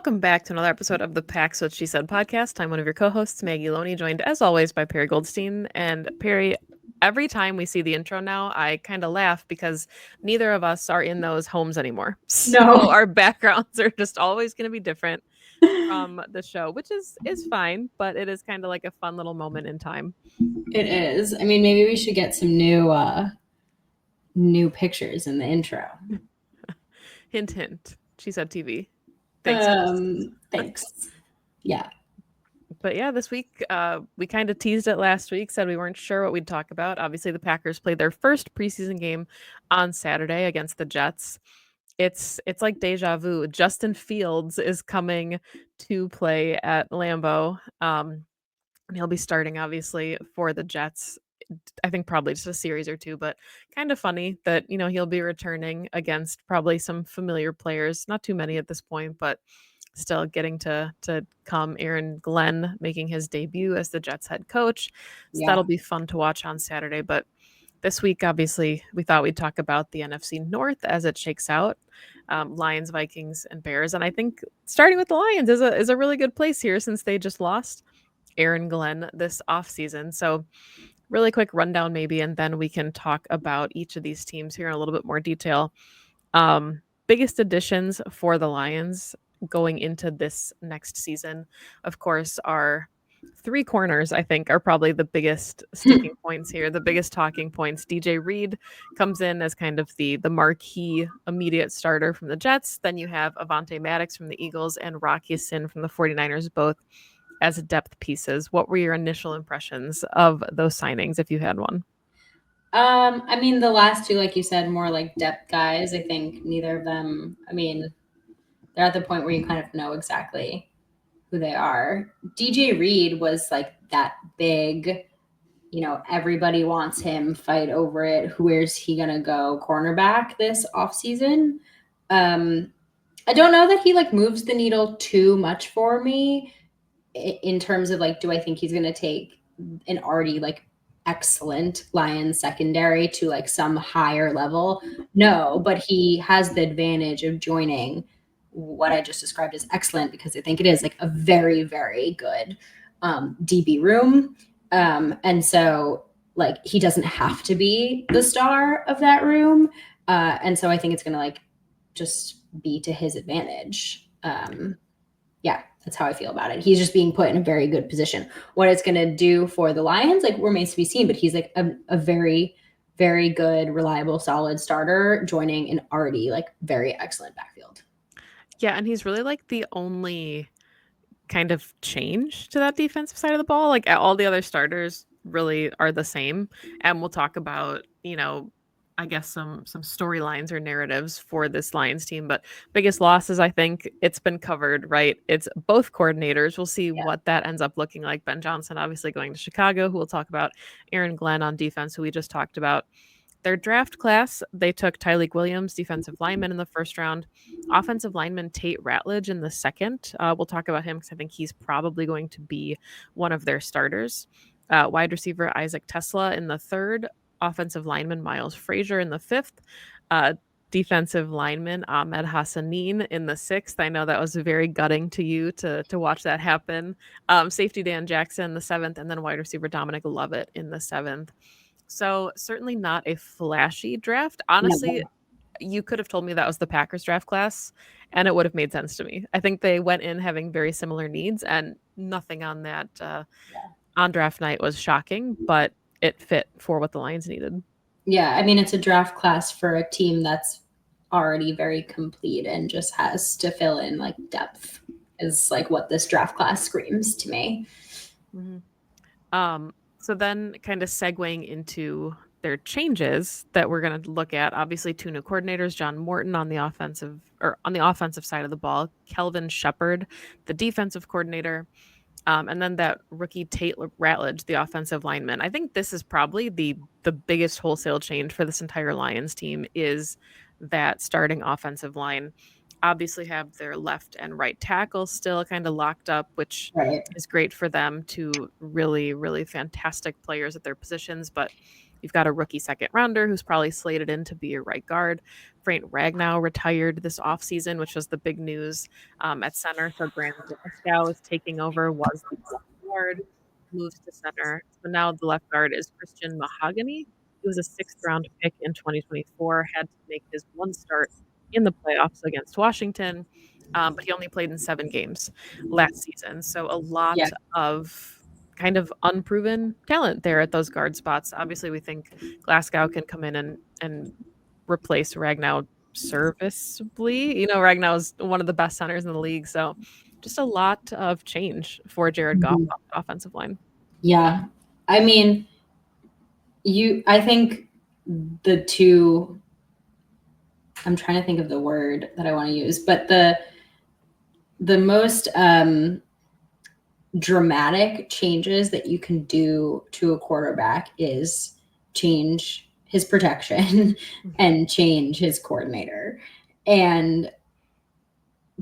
Welcome back to another episode of the Pax What She Said podcast. I'm one of your co-hosts, Maggie Loney, joined as always by Perry Goldstein. And Perry, every time we see the intro now, I kind of laugh because neither of us are in those homes anymore. So No. our backgrounds are just always going to be different from the show, which is fine, but it is kind of like a fun little moment in time. It is. I mean, maybe we should get some new pictures in the intro. Hint, hint. She said TV. Thanks. Thanks. Yeah. But yeah, this week we kind of teased it last week, said we weren't sure what we'd talk about. Obviously, the Packers played their first preseason game on Saturday against the Jets. It's like deja vu. Justin Fields is coming to play at Lambeau. And he'll be starting obviously for the Jets. I think probably just a series or two, but kind of funny that, he'll be returning against probably some familiar players, not too many at this point, but still getting to come. Aaron Glenn making his debut as the Jets head coach. So Yeah. that'll be fun to watch on Saturday. But this week, obviously, we thought we'd talk about the NFC North as it shakes out. Lions, Vikings, and Bears. And I think starting with the Lions is a really good place here since they just lost Aaron Glenn this offseason. So really quick rundown maybe, and then we can talk about each of these teams here in a little bit more detail. Biggest additions for the Lions going into this next season, of course, are three corners. I think are probably the biggest sticking points here, the biggest talking points. DJ Reed comes in as kind of the marquee immediate starter from the Jets. Then you have Avante Maddox from the Eagles and Rocky Sin from the 49ers, both as depth pieces. What were your initial impressions of those signings, if you had one? I mean, the last two, like you said, more like depth guys. I think neither of them, I mean, they're at the point where you kind of know exactly who they are. DJ Reed was like that big, everybody wants him, fight over it. Where's he going to go? Cornerback this offseason. I don't know that he like moves the needle too much for me in terms of like, do I think he's going to take an already like excellent Lions secondary to like some higher level? No, but he has the advantage of joining what I just described as excellent, because I think it is like a very, very good DB room. And so like he doesn't have to be the star of that room. And so I think it's going to like just be to his advantage. Yeah, that's how I feel about it. He's just being put in a very good position. What it's going to do for the Lions, like, remains to be seen, but he's like a very, very good, reliable, solid starter joining an already like very excellent backfield. Yeah, and he's really like the only kind of change to that defensive side of the ball. Like all the other starters really are the same. And we'll talk about, I guess some storylines or narratives for this Lions team, but biggest losses, I think it's been covered, right? It's both coordinators. We'll see what that ends up looking like. Ben Johnson obviously going to Chicago, who we'll talk about. Aaron Glenn on defense, who we just talked about. Their draft class, they took Tyleik Williams, defensive lineman, in the first round. Offensive lineman Tate Ratledge in the second. We'll talk about him because I think he's probably going to be one of their starters. Wide receiver Isaac Tesla in the third. Offensive lineman Miles Frazier in the fifth. Defensive lineman Ahmed Hassanin in the sixth. I know that was very gutting to you to watch that happen. Safety Dan Jackson in the seventh, and then wide receiver Dominic Lovett in the seventh. So certainly not a flashy draft. Honestly, No. you could have told me that was the Packers draft class and it would have made sense to me. I think they went in having very similar needs and nothing on that on draft night was shocking, but it fit for what the Lions needed. Yeah, I mean, it's a draft class for a team that's already very complete and just has to fill in like depth, is like what this draft class screams to me. Mm-hmm. So then kind of segueing into their changes that we're going to look at. Obviously, two new coordinators, John Morton on the offensive side of the ball, Kelvin Shepard, the defensive coordinator, and then that rookie Tate Ratledge, the offensive lineman. I think this is probably the biggest wholesale change for this entire Lions team is that starting offensive line. Obviously have their left and right tackle still kind of locked up, which Right. is great for them. Two really, really fantastic players at their positions. But You've got a rookie second rounder who's probably slated in to be your right guard. Frank Ragnow retired this offseason, which was the big news at center. So Graham Glasgow is taking over, was the left guard, moves to center. So now the left guard is Christian Mahogany. He was a sixth round pick in 2024, had to make his one start in the playoffs against Washington, but he only played in 7 games last season. So a Yeah. lot of kind of unproven talent there at those guard spots. Obviously, we think Glasgow can come in and replace Ragnow serviceably. Ragnow is one of the best centers in the league, so just a lot of change for Jared Goff Mhm. on the offensive line. Yeah. I mean, I think the two, I'm trying to think of the word that I want to use, but the most dramatic changes that you can do to a quarterback is change his protection and change his coordinator. And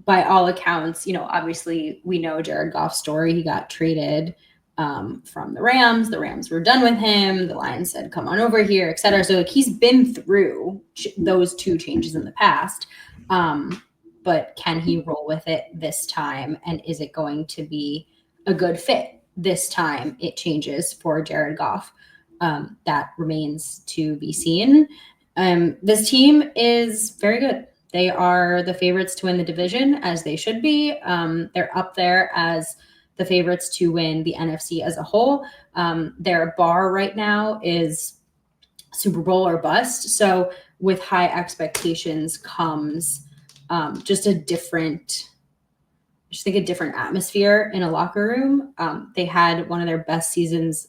by all accounts, obviously we know Jared Goff's story. He got traded from the Rams. The Rams were done with him. The Lions said, come on over here, et cetera. So like, he's been through those two changes in the past. But can he roll with it this time? And is it going to be a good fit this time? It changes for Jared Goff. That remains to be seen. This team is very good. They are the favorites to win the division, as they should be. They're up there as the favorites to win the NFC as a whole. Their bar right now is Super Bowl or bust. So with high expectations comes just a different atmosphere in a locker room. They had one of their best seasons,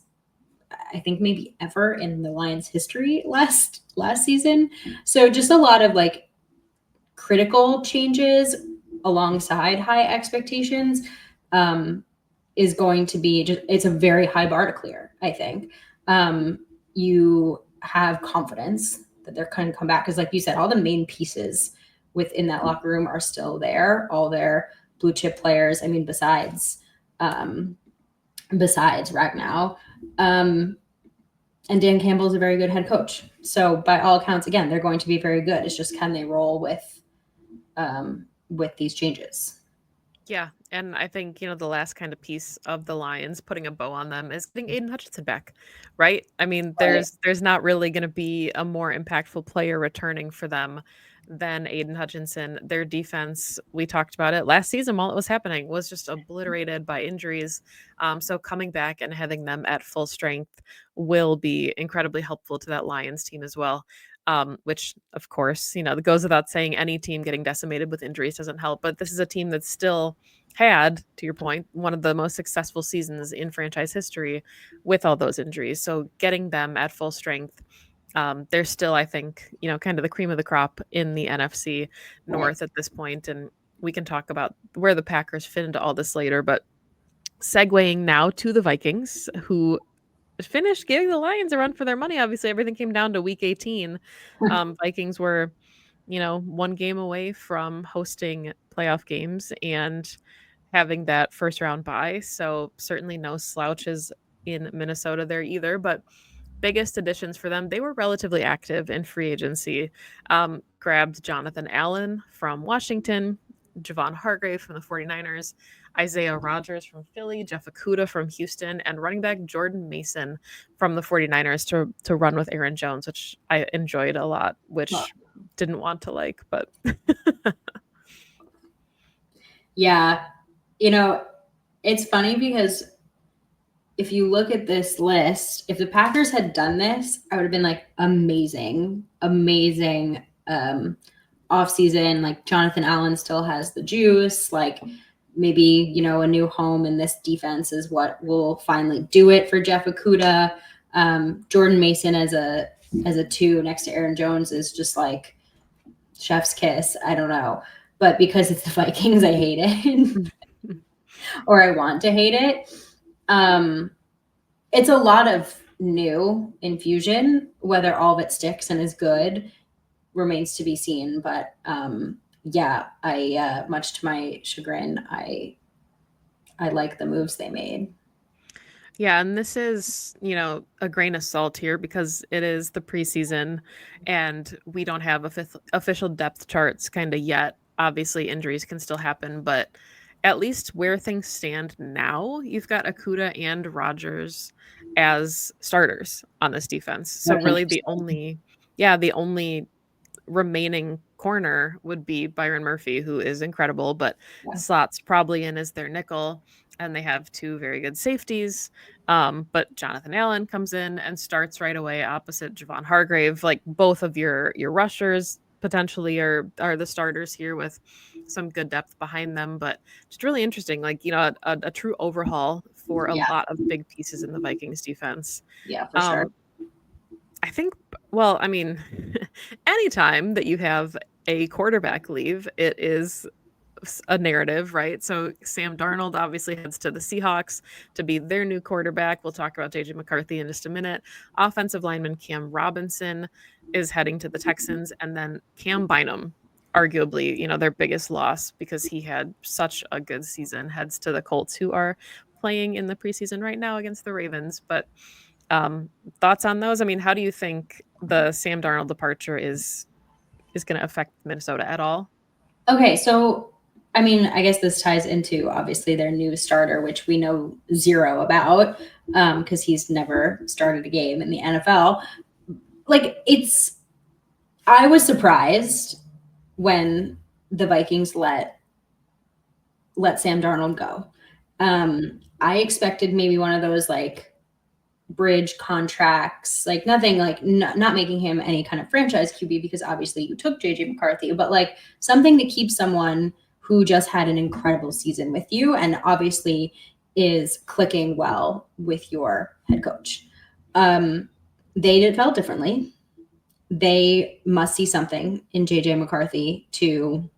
I think maybe ever in the Lions history last season. So just a lot of like critical changes alongside high expectations is going to be it's a very high bar to clear, I think. You have confidence that they're going to come back because, like you said, all the main pieces within that locker room are still there. All their blue chip players, I mean, besides Ragnow. And Dan Campbell is a very good head coach. So by all accounts, again, they're going to be very good. It's just, can they roll with these changes? Yeah, and I think, the last kind of piece of the Lions putting a bow on them is getting Aiden Hutchinson back, right? I mean, Right. there's not really going to be a more impactful player returning for them than Aiden Hutchinson. Their defense, we talked about it last season while it was happening, was just obliterated by injuries. So coming back and having them at full strength will be incredibly helpful to that Lions team as well. Which, of course, that goes without saying, any team getting decimated with injuries doesn't help. But this is a team that's still had, to your point, one of the most successful seasons in franchise history with all those injuries. So getting them at full strength, they're still, I think, kind of the cream of the crop in the NFC North at this point. And we can talk about where the Packers fit into all this later. But segueing now to the Vikings, who finished giving the Lions a run for their money. Obviously, everything came down to week 18. Vikings were, 1 game away from hosting playoff games and having that first round bye. So certainly no slouches in Minnesota there either. But biggest additions for them, they were relatively active in free agency. Grabbed Jonathan Allen from Washington, Javon Hargrave from the 49ers, Isaiah Rodgers from Philly, Jeff Okuda from Houston, and running back Jordan Mason from the 49ers to run with Aaron Jones, which I enjoyed a lot, which didn't want to like, but Yeah. It's funny because if you look at this list, if the Packers had done this, I would have been like, amazing offseason. Like, Jonathan Allen still has the juice. Like, maybe, a new home in this defense is what will finally do it for Jeff Okuda. Jordan Mason as a 2 next to Aaron Jones is just like chef's kiss. I don't know. But because it's the Vikings, I hate it. Or I want to hate it. It's a lot of new infusion. Whether all of it sticks and is good remains to be seen. But yeah, I much to my chagrin, I like the moves they made. Yeah, and this is, a grain of salt here because it is the preseason and we don't have official depth charts kind of yet. Obviously, injuries can still happen, but at least where things stand now, you've got Akuda and Rogers as starters on this defense. So Very really interesting. the only remaining corner would be Byron Murphy, who is incredible, but Yeah. slots probably in as their nickel. And they have two very good safeties. But Jonathan Allen comes in and starts right away opposite Javon Hargrave. Like both of your rushers potentially are the starters here with some good depth behind them. But just really interesting, like a true overhaul for a Yeah. lot of big pieces in the Vikings defense. Yeah, for sure. Um, I think, well, I mean, anytime that you have a quarterback leave, it is a narrative, right? So Sam Darnold obviously heads to the Seahawks to be their new quarterback. We'll talk about JJ McCarthy in just a minute. Offensive lineman Cam Robinson is heading to the Texans, and then Cam Bynum, arguably, their biggest loss because he had such a good season, heads to the Colts, who are playing in the preseason right now against the Ravens. But um, thoughts on those? I mean, how do you think the Sam Darnold departure is going to affect Minnesota at all? Okay, so I mean, I guess this ties into obviously their new starter, which we know zero about because he's never started a game in the NFL. Like, I was surprised when the Vikings let Sam Darnold go. I expected maybe one of those like bridge contracts, like nothing like not making him any kind of franchise QB because obviously you took JJ McCarthy, but like something to keep someone who just had an incredible season with you and obviously is clicking well with your head coach. They did felt differently. They must see something in JJ McCarthy to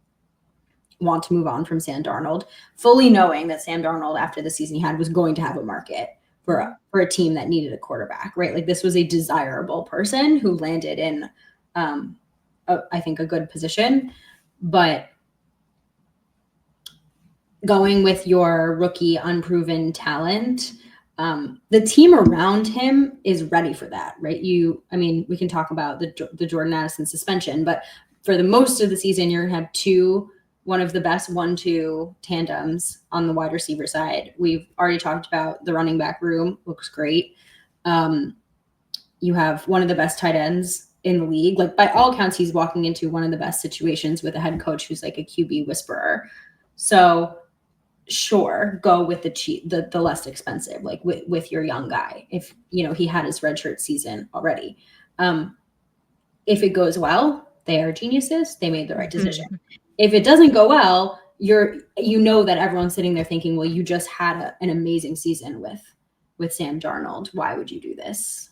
want to move on from Sam Darnold, fully knowing that Sam Darnold, after the season he had, was going to have a market Mhm. for a team that needed a quarterback, right? Like this was a desirable person who landed in, I think, a good position. But going with your rookie, unproven talent, the team around him is ready for that, right? I mean, we can talk about the Jordan Addison suspension, but for the most of the season, you're going to have one of the best 1-2 tandems on the wide receiver side. We've already talked about the running back room, looks great. You have one of the best tight ends in the league. Like by all accounts, he's walking into one of the best situations with a head coach who's like a QB whisperer. So sure, go with the less expensive, like with your young guy. If he had his redshirt season already. If it goes well, they are geniuses. They made the right decision. If it doesn't go well, that everyone's sitting there thinking, well, you just had an amazing season with Sam Darnold. Why would you do this?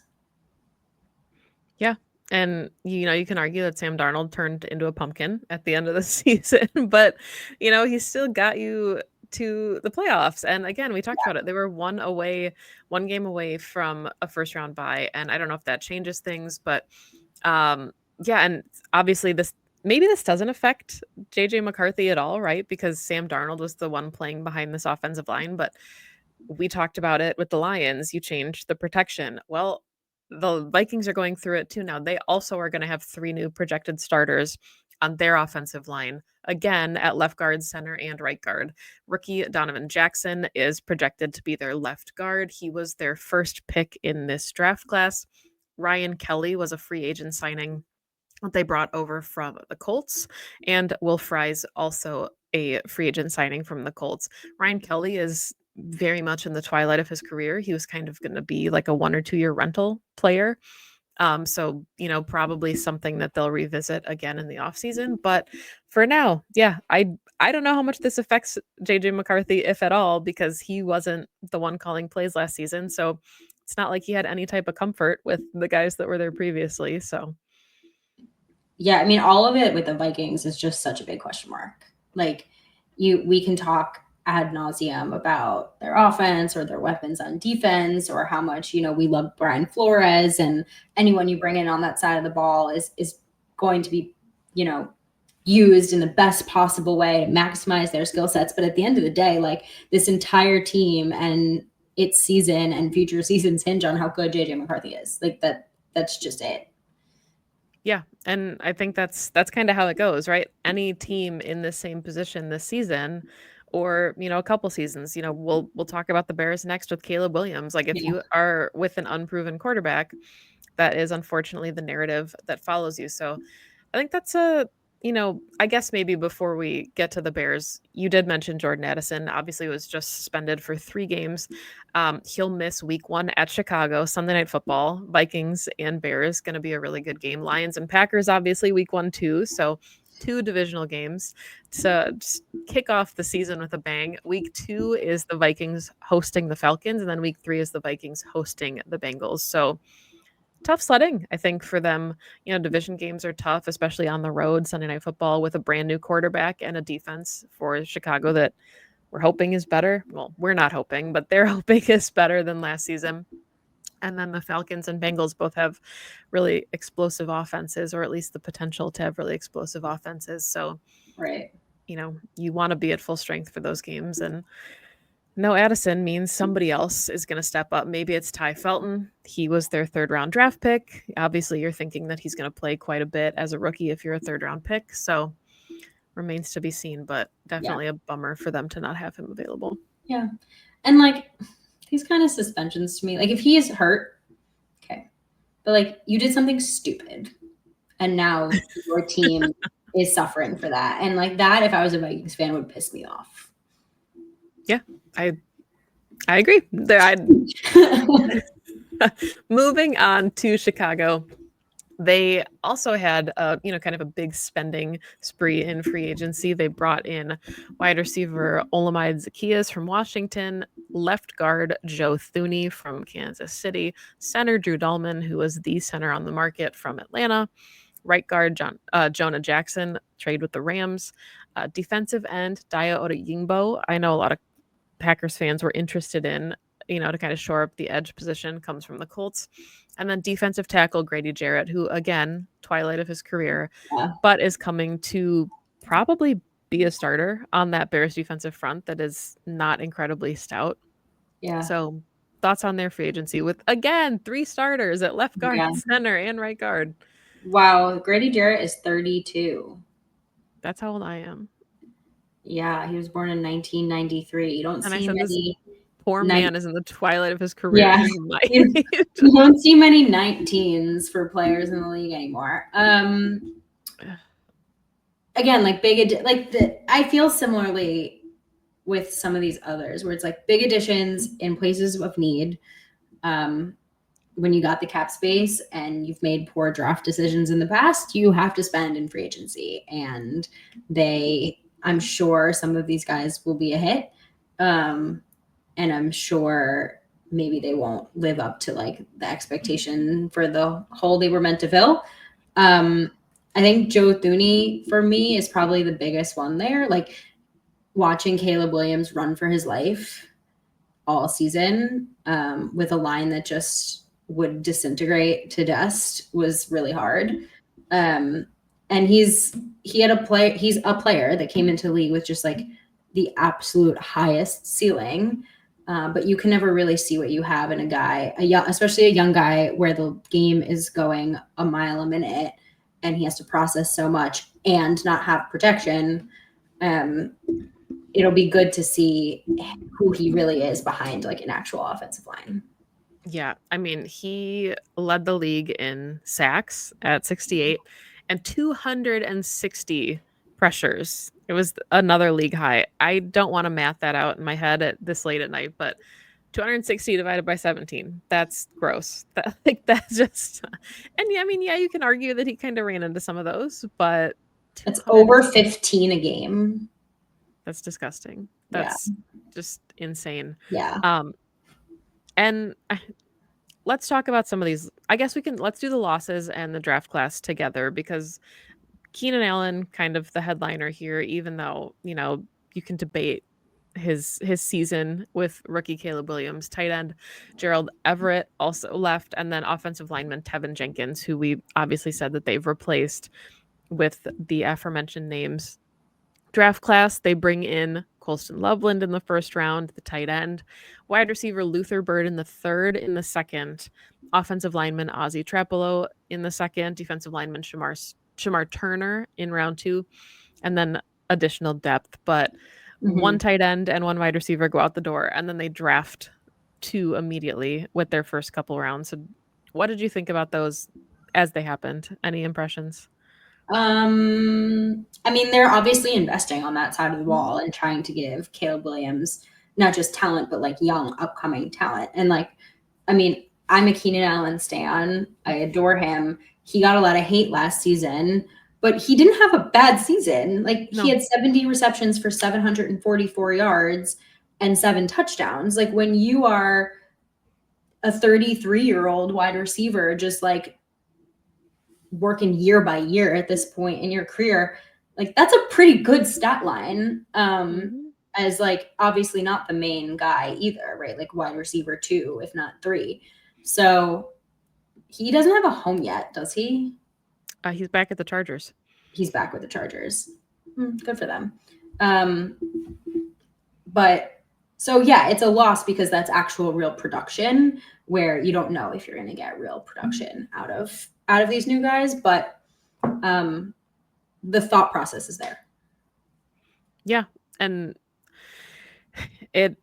Yeah. And you can argue that Sam Darnold turned into a pumpkin at the end of the season, but he still got you to the playoffs. And again, we talked about it. They were one game away from a first round bye. And I don't know if that changes things, but yeah, and obviously this doesn't affect JJ McCarthy at all, right? Because Sam Darnold was the one playing behind this offensive line, but we talked about it with the Lions. You changed the protection. Well, the Vikings are going through it too now. They also are going to have three new projected starters on their offensive line, again at left guard, center, and right guard. Rookie Donovan Jackson is projected to be their left guard. He was their first pick in this draft class. Ryan Kelly was a free agent signing that they brought over from the Colts, and Will Fry's also a free agent signing from the Colts. Ryan Kelly is very much in the twilight of his career. He was kind of going to be like a 1 or 2 year rental player. So, probably something that they'll revisit again in the offseason. But for now, yeah, I don't know how much this affects JJ McCarthy, if at all, because he wasn't the one calling plays last season. So it's not like he had any type of comfort with the guys that were there previously. So Yeah, I mean, all of it with the Vikings is just such a big question mark. Like, we can talk ad nauseum about their offense or their weapons on defense or how much we love Brian Flores and anyone you bring in on that side of the ball is going to be used in the best possible way to maximize their skill sets. But at the end of the day, like this entire team and its season and future seasons hinge on how good JJ McCarthy is. Like that's just it. Yeah, and I think that's kind of how it goes, right? Any team in the same position this season or, a couple seasons, we'll talk about the Bears next with Caleb Williams. Like if Yeah. you are with an unproven quarterback, that is unfortunately the narrative that follows you. So I think that's I guess maybe before we get to the Bears, you did mention Jordan Addison. Obviously, was just suspended for 3 games. He'll miss week 1 at Chicago, Sunday Night Football, Vikings and Bears. Going to be a really good game. Lions and Packers, obviously, week 1, too. So 2 divisional games to just kick off the season with a bang. Week 2 is the Vikings hosting the Falcons, and then week 3 is the Vikings hosting the Bengals. So tough sledding, I think, for them. Division games are tough, especially on the road, Sunday Night Football with a brand new quarterback and a defense for Chicago that we're hoping is better. Well, we're not hoping, but they're hoping is better than last season. And then the Falcons and Bengals both have really explosive offenses, or at least the potential to have really explosive offenses. So, Right. You want to be at full strength for those games. And no Addison means somebody else is going to step up. Maybe it's Ty Felton. He was their 3rd-round draft pick. Obviously, you're thinking that he's going to play quite a bit as a rookie if you're a 3rd-round pick. So remains to be seen, but definitely a bummer for them to not have him available. Yeah. And like these kind of suspensions to me, like if he is hurt, okay. But like you did something stupid and now your team is suffering for that. And like that, if I was a Vikings fan, would piss me off. Yeah, I agree. Moving on to Chicago. They also had kind of a big spending spree in free agency. They brought in wide receiver Olamide Zaccheaus from Washington, left guard Joe Thuney from Kansas City, center Drew Dahlman, who was the center on the market from Atlanta, right guard Jonah Jackson, trade with the Rams, defensive end Daya Odeyingbo. I know a lot of Packers fans were interested in, to kind of shore up the edge position, comes from the Colts. And then defensive tackle Grady Jarrett, who, again, twilight of his career, but is coming to probably be a starter on that Bears defensive front that is not incredibly stout. Yeah. So thoughts on their free agency with, again, 3 starters at left guard, center, and right guard. Wow. Grady Jarrett is 32. That's how old I am. Yeah, he was born in 1993. You don't see many. Poor man is in the twilight of his career. Yeah, you don't see many 19s for players in the league anymore. Again, like I feel similarly with some of these others, where it's like big additions in places of need. When you got the cap space and you've made poor draft decisions in the past, you have to spend in free agency, and I'm sure some of these guys will be a hit. And I'm sure maybe they won't live up to like the expectation for the hole they were meant to fill. I think Joe Thuney for me is probably the biggest one there. Like watching Caleb Williams run for his life all season with a line that just would disintegrate to dust was really hard. And he's a player that came into the league with just like the absolute highest ceiling. But you can never really see what you have in a guy, especially a young guy where the game is going a mile a minute and he has to process so much and not have protection. It'll be good to see who he really is behind like an actual offensive line. Yeah, I mean, he led the league in sacks at 68 and 260 pressures. It was another league high. I don't want to math that out in my head at this late at night, but 260 divided by 17. That's gross. That's just and yeah, I mean, yeah, you can argue that he kind of ran into some of those, but it's over 15 a game. That's disgusting. That's just insane. Yeah. And let's talk about some of these. I guess let's do the losses and the draft class together, because Keenan Allen, kind of the headliner here, even though, you can debate his season with rookie Caleb Williams. Tight end Gerald Everett also left, and then offensive lineman Tevin Jenkins, who we obviously said that they've replaced with the aforementioned names. Draft class, they bring in Colston Loveland in the first round, the tight end, wide receiver Luther Bird in the third, in the second, offensive lineman Ozzie Trapolo in the second, defensive lineman Shamar Turner in round 2, and then additional depth. But one tight end and one wide receiver go out the door, and then they draft 2 immediately with their first couple rounds. So what did you think about those as they happened? Any impressions? I mean, they're obviously investing on that side of the ball and trying to give Caleb Williams not just talent, but like young, upcoming talent. And like, I mean, I'm a Keenan Allen stan. I adore him. He got a lot of hate last season, but he didn't have a bad season. Like, No. he had 70 receptions for 744 yards and 7 touchdowns. Like, when you are a 33-year-old wide receiver, just like working year by year at this point in your career, like, that's a pretty good stat line. As like, obviously not the main guy either, right? Like, wide receiver 2, if not 3. So he doesn't have a home yet, does he? He's back at the Chargers. He's back with the Chargers. Good for them. But so yeah, it's a loss because that's actual real production where you don't know if you're going to get real production out of these new guys, but the thought process is there. Yeah, and it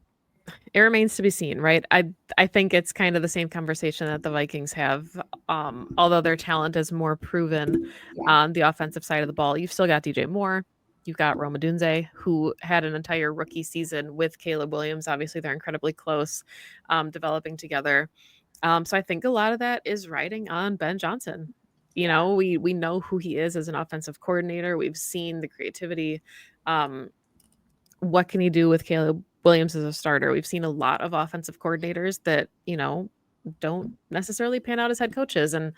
remains to be seen, right? I think it's kind of the same conversation that the Vikings have. Although their talent is more proven on the offensive side of the ball, you've still got DJ Moore. You've got Rome Odunze, who had an entire rookie season with Caleb Williams. Obviously, they're incredibly close, developing together. So I think a lot of that is riding on Ben Johnson. You know, we know who he is as an offensive coordinator. We've seen the creativity. What can he do with Caleb Williams as a starter? We've seen a lot of offensive coordinators that, don't necessarily pan out as head coaches. And,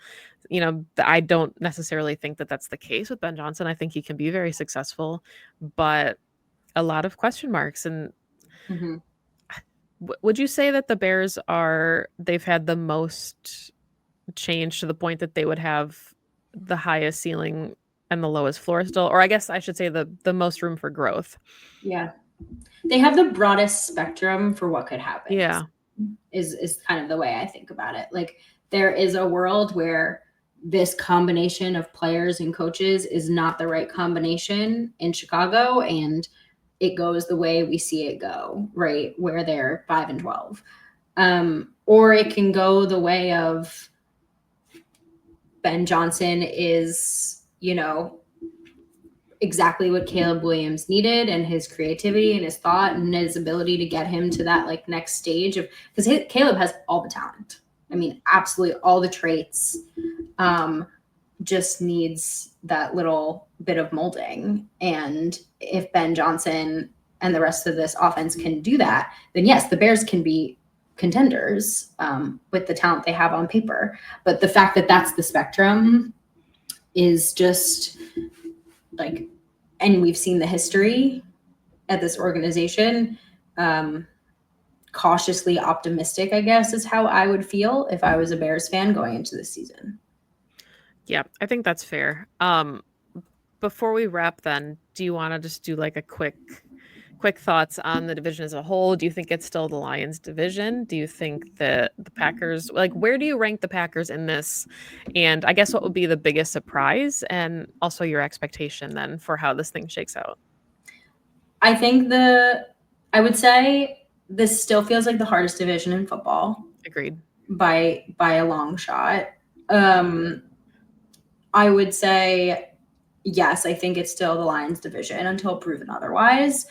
I don't necessarily think that that's the case with Ben Johnson. I think he can be very successful, but a lot of question marks. And would you say that the Bears they've had the most change to the point that they would have the highest ceiling and the lowest floor still? Or I guess I should say the most room for growth. Yeah. They have the broadest spectrum for what could happen. Yeah. Is kind of the way I think about it. Like, there is a world where this combination of players and coaches is not the right combination in Chicago, and it goes the way we see it go, right? Where they're 5-12. Or it can go the way of Ben Johnson is, exactly what Caleb Williams needed, and his creativity and his thought and his ability to get him to that like next stage of, because Caleb has all the talent. I mean, absolutely all the traits. Just needs that little bit of molding. And if Ben Johnson and the rest of this offense can do that, then yes, the Bears can be contenders with the talent they have on paper. But the fact that that's the spectrum is just like, and we've seen the history at this organization, cautiously optimistic, I guess, is how I would feel if I was a Bears fan going into this season. Yeah, I think that's fair. Before we wrap then, do you want to just do like a quick thoughts on the division as a whole? Do you think it's still the Lions division? Do you think that the Packers, like, where do you rank the Packers in this? And I guess what would be the biggest surprise, and also your expectation then for how this thing shakes out? I think I would say this still feels like the hardest division in football. Agreed. By a long shot. I would say, yes, I think it's still the Lions division until proven otherwise.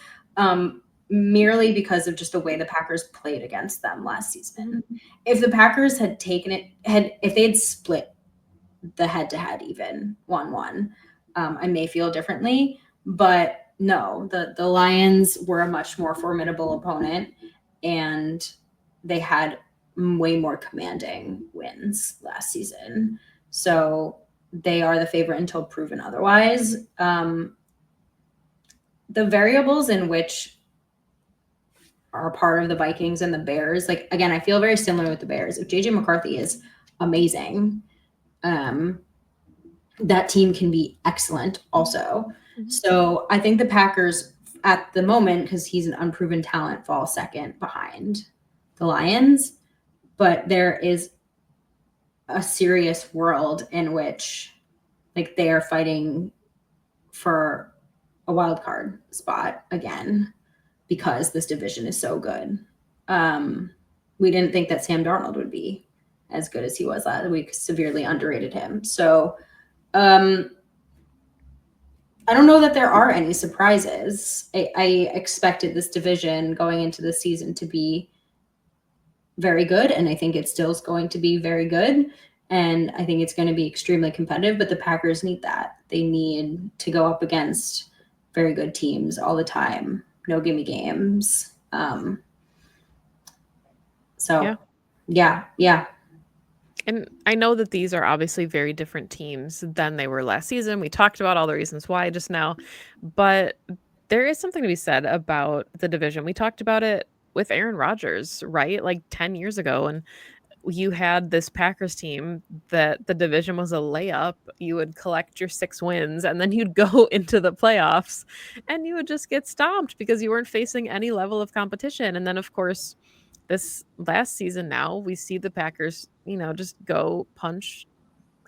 Merely because of just the way the Packers played against them last season. If the Packers had taken it, if they had split the head-to-head even 1-1, I may feel differently. But no, the Lions were a much more formidable opponent, and they had way more commanding wins last season. So they are the favorite until proven otherwise. The variables in which are part of the Vikings and the Bears, like, again, I feel very similar with the Bears. If JJ McCarthy is amazing, that team can be excellent also. So I think the Packers at the moment, because he's an unproven talent, fall second behind the Lions. But there is a serious world in which like they are fighting for a wild card spot again because this division is so good. We didn't think that Sam Darnold would be as good as he was last week. Severely underrated him. So I don't know that there are any surprises. I expected this division going into the season to be very good, and I think it still is going to be very good. And I think it's going to be extremely competitive, but the Packers need that. They need to go up against very good teams all the time. No gimme games. So, yeah. And I know that these are obviously very different teams than they were last season. We talked about all the reasons why just now, but there is something to be said about the division. We talked about it with Aaron Rodgers, right? Like 10 years ago. And you had this Packers team that the division was a layup. You would collect your 6 wins and then you'd go into the playoffs and you would just get stomped because you weren't facing any level of competition. And then, of course, this last season now, we see the Packers, just go punch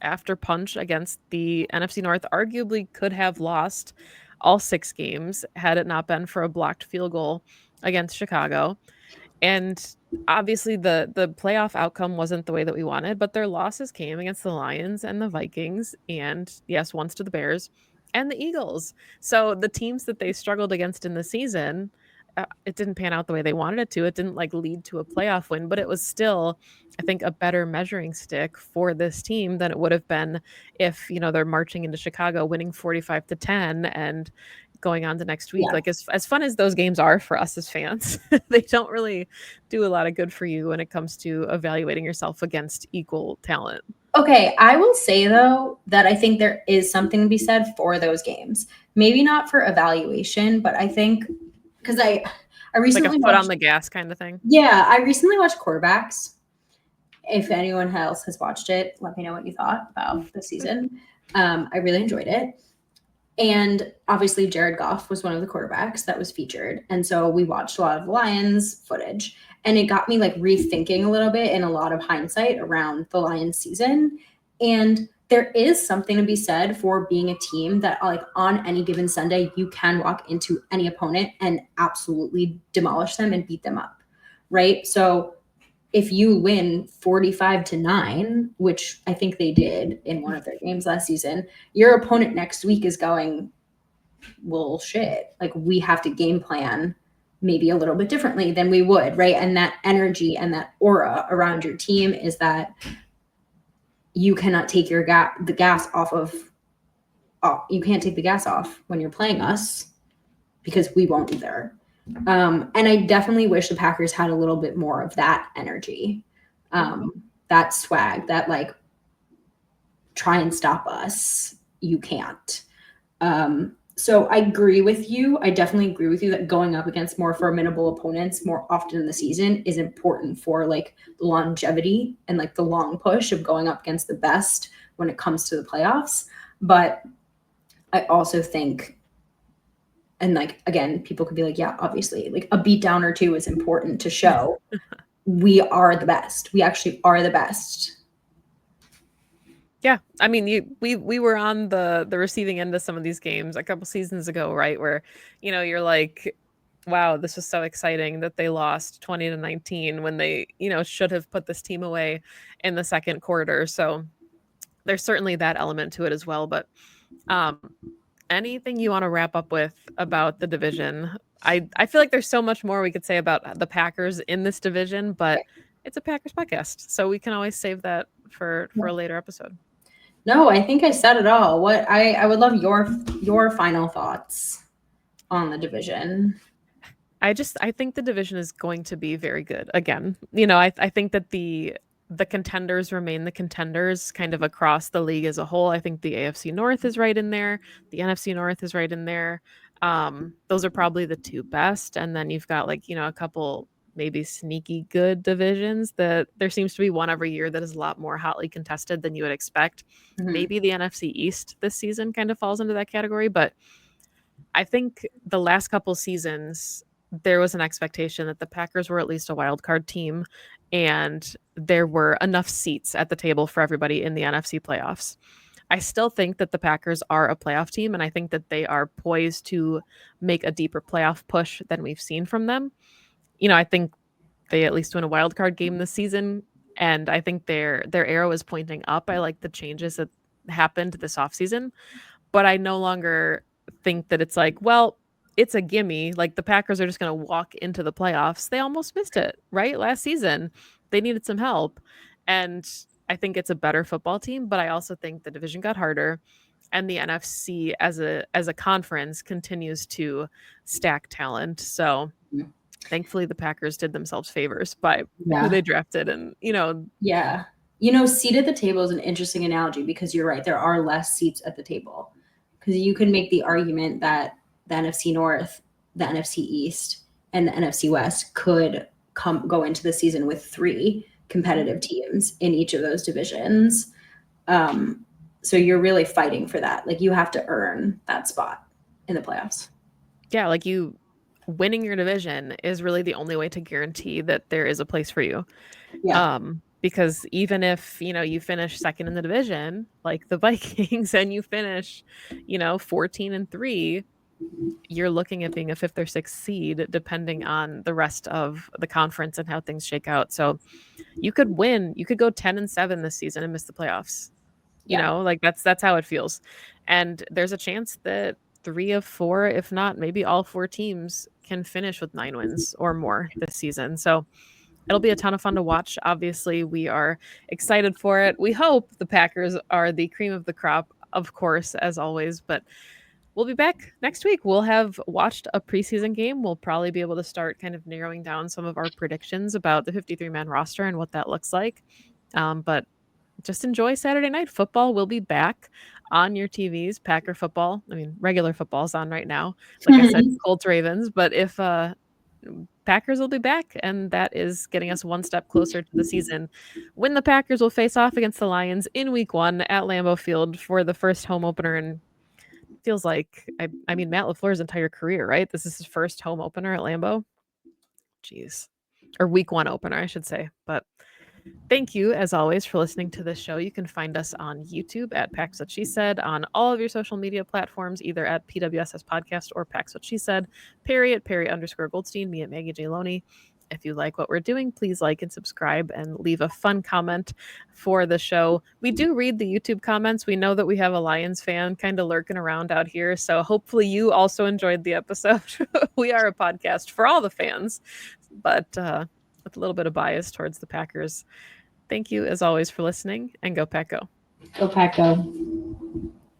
after punch against the NFC North. Arguably could have lost all 6 games had it not been for a blocked field goal against Chicago. And obviously the playoff outcome wasn't the way that we wanted, but their losses came against the Lions and the Vikings and yes, once to the Bears and the Eagles. So the teams that they struggled against in the season, it didn't pan out the way they wanted it to. It didn't like lead to a playoff win, but it was still, I think, a better measuring stick for this team than it would have been if, they're marching into Chicago winning 45-10 and going on to next week. Yeah. Like as fun as those games are for us as fans, they don't really do a lot of good for you when it comes to evaluating yourself against equal talent. Okay, I will say though that I think there is something to be said for those games. Maybe not for evaluation, but I think because I recently like a foot on the gas kind of thing. Yeah, I recently watched Quarterbacks. If anyone else has watched it, let me know what you thought about the season. I really enjoyed it. And obviously, Jared Goff was one of the quarterbacks that was featured. And so we watched a lot of Lions footage. And it got me like rethinking a little bit in a lot of hindsight around the Lions season. And there is something to be said for being a team that, like, on any given Sunday, you can walk into any opponent and absolutely demolish them and beat them up. Right. So if you win 45-9, which I think they did in one of their games last season, your opponent next week is going, well, shit, like we have to game plan maybe a little bit differently than we would, right? And that energy and that aura around your team is that you cannot take the gas off of, you can't take the gas off when you're playing us because we won't either. And I definitely wish the Packers had a little bit more of that energy, that swag, that like, try and stop us. You can't. So I agree with you. I definitely agree with you that going up against more formidable opponents more often in the season is important for like the longevity and like the long push of going up against the best when it comes to the playoffs. But I also think, and like, again, people could be like, yeah, obviously, like a beat down or two is important to show we are the best. We actually are the best. Yeah, I mean, we were on the receiving end of some of these games a couple seasons ago, right? Where, you're like, wow, this was so exciting that they lost 20-19 when they, should have put this team away in the second quarter. So there's certainly that element to it as well. But anything you want to wrap up with about the division? I feel like there's so much more we could say about the Packers in this division, but it's a Packers podcast, so we can always save that for a later episode. No, I think I said it all. What I would love your final thoughts on the division. I think the division is going to be very good again. I think that the contenders remain the contenders kind of across the league as a whole. I think the AFC North is right in there. The NFC North is right in there. Those are probably the 2 best. And then you've got like, a couple maybe sneaky good divisions that there seems to be one every year that is a lot more hotly contested than you would expect. Mm-hmm. Maybe the NFC East this season kind of falls into that category, but I think the last couple seasons there was an expectation that the Packers were at least a wild card team and there were enough seats at the table for everybody in the NFC playoffs. I still think that the Packers are a playoff team and I think that they are poised to make a deeper playoff push than we've seen from them. I think they at least win a wild card game this season and I think their arrow is pointing up. I like the changes that happened this offseason, but I no longer think that it's like, well, it's a gimme. Like the Packers are just going to walk into the playoffs. They almost missed it, right? Last season, they needed some help. And I think it's a better football team, but I also think the division got harder and the NFC as a conference continues to stack talent. So, thankfully the Packers did themselves favors by who Yeah. they drafted and, Yeah. Seat at the table is an interesting analogy because you're right. There are less seats at the table. Because you can make the argument that the NFC North, the NFC East, and the NFC West could go into the season with 3 competitive teams in each of those divisions. So you're really fighting for that. Like you have to earn that spot in the playoffs. yeah, like you winning your division is really the only way to guarantee that there is a place for you. Yeah. Because even if, you finish second in the division, like the Vikings, and you finish, 14-3, you're looking at being a 5th or 6th seed, depending on the rest of the conference and how things shake out. So you could win, you could go 10-7 this season and miss the playoffs. Yeah. Like that's how it feels. And there's a chance that 3 of 4, if not maybe all 4 teams can finish with 9 wins or more this season. So it'll be a ton of fun to watch. Obviously, we are excited for it. We hope the Packers are the cream of the crop, of course, as always, but we'll be back next week. We'll have watched a preseason game. We'll probably be able to start kind of narrowing down some of our predictions about the 53-man roster and what that looks like. But just enjoy Saturday night football. We'll be back on your TVs. Packer football. I mean, regular football's on right now. Like I said, Colts Ravens. But if Packers will be back, and that is getting us one step closer to the season when the Packers will face off against the Lions in Week 1 at Lambeau Field for the first home opener. And feels like, I mean, Matt LaFleur's entire career, right? This is his first home opener at Lambeau. Jeez, or Week 1 opener, I should say. But thank you, as always, for listening to this show. You can find us on YouTube at Pax What She Said, on all of your social media platforms, either at PWSS Podcast or Pax What She Said. Perry at Perry_Goldstein, me at Maggie J. Loney. If you like what we're doing, please like and subscribe and leave a fun comment for the show. We do read the YouTube comments. We know that we have a Lions fan kind of lurking around out here. So hopefully you also enjoyed the episode. We are a podcast for all the fans, but with a little bit of bias towards the Packers. Thank you, as always, for listening, and go Pack Go. Go Pack Go.